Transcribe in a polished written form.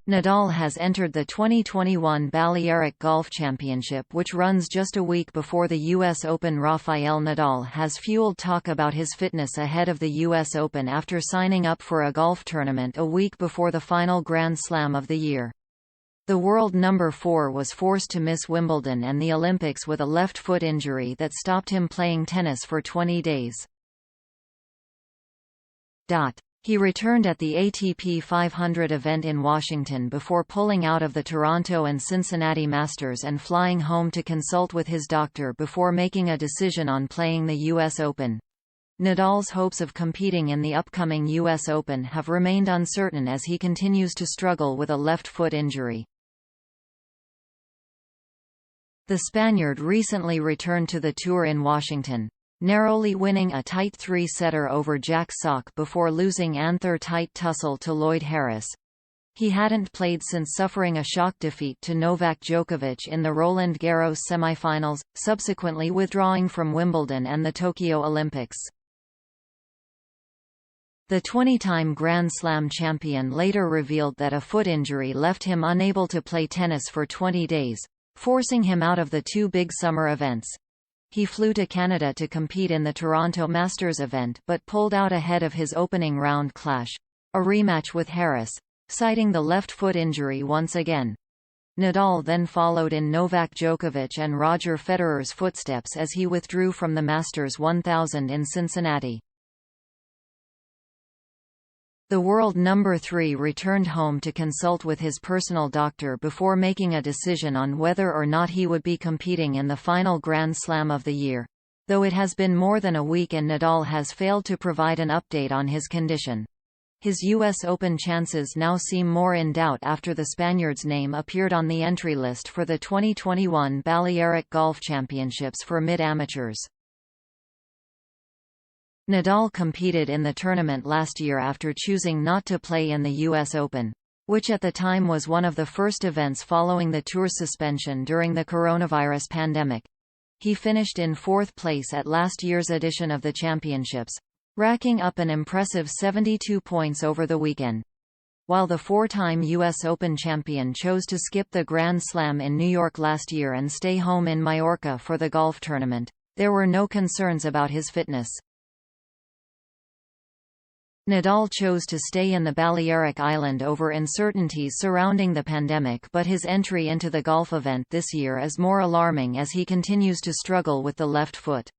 Nadal has entered the 2021 Balearic Golf Championship, which runs just a week before the U.S. Open. Rafael Nadal has fueled talk about his fitness ahead of the U.S. Open after signing up for a golf tournament a week before the final Grand Slam of the year. The world number 4 was forced to miss Wimbledon and the Olympics with a left foot injury that stopped him playing tennis for 20 days. He returned at the ATP 500 event in Washington before pulling out of the Toronto and Cincinnati Masters and flying home to consult with his doctor before making a decision on playing the U.S. Open. Nadal's hopes of competing in the upcoming U.S. Open have remained uncertain as he continues to struggle with a left foot injury. The Spaniard recently returned to the tour in Washington, narrowly winning a tight three-setter over Jack Sock before losing another tight tussle to Lloyd Harris. He hadn't played since suffering a shock defeat to Novak Djokovic in the Roland Garros semifinals, subsequently withdrawing from Wimbledon and the Tokyo Olympics. The 20-time Grand Slam champion later revealed that a foot injury left him unable to play tennis for 20 days, forcing him out of the two big summer events. He flew to Canada to compete in the Toronto Masters event but pulled out ahead of his opening round clash, a rematch with Harris, citing the left foot injury once again. Nadal then followed in Novak Djokovic and Roger Federer's footsteps as he withdrew from the Masters 1000 in Cincinnati. The world number 3 returned home to consult with his personal doctor before making a decision on whether or not he would be competing in the final Grand Slam of the year, though it has been more than a week and Nadal has failed to provide an update on his condition. His U.S. Open chances now seem more in doubt after the Spaniard's name appeared on the entry list for the 2021 Balearic Golf Championships for mid-amateurs. Nadal competed in the tournament last year after choosing not to play in the U.S. Open, which at the time was one of the first events following the tour's suspension during the coronavirus pandemic. He finished in fourth place at last year's edition of the championships, racking up an impressive 72 points over the weekend. While the four-time U.S. Open champion chose to skip the Grand Slam in New York last year and stay home in Majorca for the golf tournament, there were no concerns about his fitness. Nadal chose to stay in the Balearic Island over uncertainties surrounding the pandemic, but his entry into the golf event this year is more alarming as he continues to struggle with the left foot.